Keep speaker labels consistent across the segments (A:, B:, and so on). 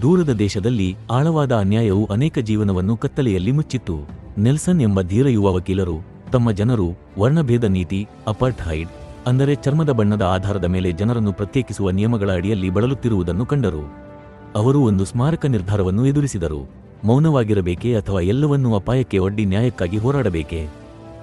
A: ದೂರದ ದೇಶದಲ್ಲಿ ಆಳವಾದ ಅನ್ಯಾಯವು ಅನೇಕ ಜೀವನವನ್ನು ಕತ್ತಲೆಯಲ್ಲಿ ಮುಚ್ಚಿತ್ತು. ನೆಲ್ಸನ್ ಎಂಬ ಧೀರ ಯುವ ವಕೀಲರು ತಮ್ಮ ಜನರು ವರ್ಣಭೇದ ನೀತಿ, ಅಪಾರ್ಟ್ಹೈಡ್ ಅಂದರೆ ಚರ್ಮದ ಬಣ್ಣದ ಆಧಾರದ ಮೇಲೆ ಜನರನ್ನು ಪ್ರತ್ಯೇಕಿಸುವ ನಿಯಮಗಳ ಅಡಿಯಲ್ಲಿ ಬಳಲುತ್ತಿರುವುದನ್ನು ಕಂಡರು. ಅವರು ಒಂದು ಸ್ಮಾರಕ ನಿರ್ಧಾರವನ್ನು ಎದುರಿಸಿದರು. ಮೌನವಾಗಿರಬೇಕೇ ಅಥವಾ ಎಲ್ಲವನ್ನೂ ಅಪಾಯಕ್ಕೆ ಒಡ್ಡಿ ನ್ಯಾಯಕ್ಕಾಗಿ ಹೋರಾಡಬೇಕೇ?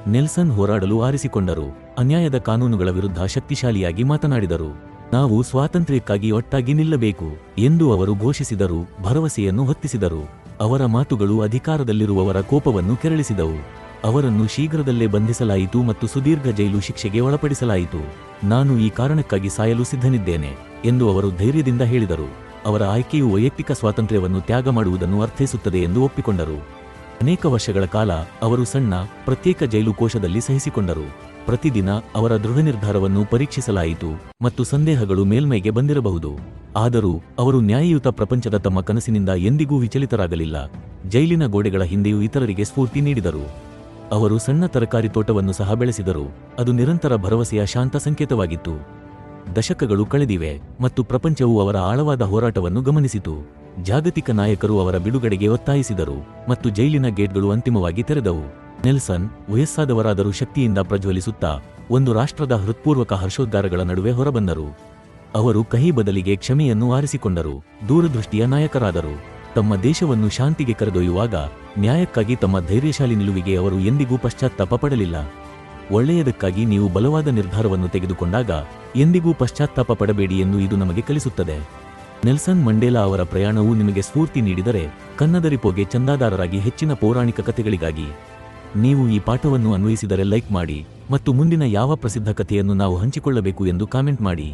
A: ನೆಲ್ಸನ್ ಹೋರಾಡಲು ಆರಿಸಿಕೊಂಡರು. ಅನ್ಯಾಯದ ಕಾನೂನುಗಳ ವಿರುದ್ಧ ಶಕ್ತಿಶಾಲಿಯಾಗಿ ಮಾತನಾಡಿದರು. ನಾವು ಸ್ವಾತಂತ್ರ್ಯಕ್ಕಾಗಿ ಒಟ್ಟಾಗಿ ನಿಲ್ಲಬೇಕು ಎಂದು ಅವರು ಘೋಷಿಸಿದರು, ಭರವಸೆಯನ್ನು ಹೊತ್ತಿಸಿದರು. ಅವರ ಮಾತುಗಳು ಅಧಿಕಾರದಲ್ಲಿರುವವರ ಕೋಪವನ್ನು ಕೆರಳಿಸಿದವು. ಅವರನ್ನು ಶೀಘ್ರದಲ್ಲೇ ಬಂಧಿಸಲಾಯಿತು ಮತ್ತು ಸುದೀರ್ಘ ಜೈಲು ಶಿಕ್ಷೆಗೆ ಒಳಪಡಿಸಲಾಯಿತು. ನಾನು ಈ ಕಾರಣಕ್ಕಾಗಿ ಸಾಯಲು ಸಿದ್ಧನಿದ್ದೇನೆ ಎಂದು ಅವರು ಧೈರ್ಯದಿಂದ ಹೇಳಿದರು. ಅವರ ಆಯ್ಕೆಯು ವೈಯಕ್ತಿಕ ಸ್ವಾತಂತ್ರ್ಯವನ್ನು ತ್ಯಾಗ ಮಾಡುವುದನ್ನು ಅರ್ಥೈಸುತ್ತದೆ ಎಂದು ಒಪ್ಪಿಕೊಂಡರು. ಅನೇಕ ವರ್ಷಗಳ ಕಾಲ ಅವರು ಸಣ್ಣ, ಪ್ರತ್ಯೇಕ ಜೈಲು ಕೋಶದಲ್ಲಿ ಸಹಿಸಿಕೊಂಡರು. ಪ್ರತಿದಿನ ಅವರ ದೃಢ ನಿರ್ಧಾರವನ್ನು ಪರೀಕ್ಷಿಸಲಾಯಿತು ಮತ್ತು ಸಂದೇಹಗಳು ಮೇಲ್ಮೈಗೆ ಬಂದಿರಬಹುದು. ಆದರೂ ಅವರು ನ್ಯಾಯಯುತ ಪ್ರಪಂಚದ ತಮ್ಮ ಕನಸಿನಿಂದ ಎಂದಿಗೂ ವಿಚಲಿತರಾಗಲಿಲ್ಲ. ಜೈಲಿನ ಗೋಡೆಗಳ ಹಿಂದೆಯೂ ಇತರರಿಗೆ ಸ್ಫೂರ್ತಿ ನೀಡಿದರು. ಅವರು ಸಣ್ಣ ತರಕಾರಿ ತೋಟವನ್ನು ಸಹ ಬೆಳೆಸಿದರು. ಅದು ನಿರಂತರ ಭರವಸೆಯ ಶಾಂತ ಸಂಕೇತವಾಗಿತ್ತು. ದಶಕಗಳು ಕಳೆದಿವೆ ಮತ್ತು ಪ್ರಪಂಚವು ಅವರ ಆಳವಾದ ಹೋರಾಟವನ್ನು ಗಮನಿಸಿತು. ಜಾಗತಿಕ ನಾಯಕರು ಅವರ ಬಿಡುಗಡೆಗೆ ಒತ್ತಾಯಿಸಿದರು ಮತ್ತು ಜೈಲಿನ ಗೇಟ್ಗಳು ಅಂತಿಮವಾಗಿ ತೆರೆದವು. ನೆಲ್ಸನ್ ವಯಸ್ಸಾದವರಾದರೂ ಶಕ್ತಿಯಿಂದ ಪ್ರಜ್ವಲಿಸುತ್ತಾ ಒಂದು ರಾಷ್ಟ್ರದ ಹೃತ್ಪೂರ್ವಕ ಹರ್ಷೋದ್ಗಾರಗಳ ನಡುವೆ ಹೊರಬಂದರು. ಅವರು ಕಹಿ ಬದಲಿಗೆ ಕ್ಷಮೆಯನ್ನು ಆರಿಸಿಕೊಂಡರು, ದೂರದೃಷ್ಟಿಯ ನಾಯಕರಾದರು. ತಮ್ಮ ದೇಶವನ್ನು ಶಾಂತಿಗೆ ಕರೆದೊಯ್ಯುವಾಗ ನ್ಯಾಯಕ್ಕಾಗಿ ತಮ್ಮ ಧೈರ್ಯಶಾಲಿ ನಿಲುವಿಗೆ ಅವರು ಎಂದಿಗೂ ಪಶ್ಚಾತ್ತಾಪ ಪಡಲಿಲ್ಲ. ಒಳ್ಳೆಯದಕ್ಕಾಗಿ ನೀವು ಬಲವಾದ ನಿರ್ಧಾರವನ್ನು ತೆಗೆದುಕೊಂಡಾಗ ಎಂದಿಗೂ ಪಶ್ಚಾತ್ತಾಪ ಪಡಬೇಡಿ ಎಂದು ಇದು ನಮಗೆ ಕಲಿಸುತ್ತದೆ. ನೆಲ್ಸನ್ ಮಂಡೇಲಾ ಅವರ ಪ್ರಯಾಣವು ನಿಮಗೆ ಸ್ಫೂರ್ತಿ ನೀಡಿದರೆ, ಕನ್ನದರಿಪೋಗೆ ಚಂದಾದಾರರಾಗಿ ಹೆಚ್ಚಿನ ಪೌರಾಣಿಕ ಕಥೆಗಳಿಗಾಗಿ ನೀವು ಈ ಪಾಠವನ್ನು ಅನ್ವಯಿಸಿದರೆ ಲೈಕ್ ಮಾಡಿ ಮತ್ತು ಮುಂದಿನ ಯಾವ ಪ್ರಸಿದ್ಧ ಕಥೆಯನ್ನು ನಾವು ಹಂಚಿಕೊಳ್ಳಬೇಕು ಎಂದು ಕಾಮೆಂಟ್ ಮಾಡಿ.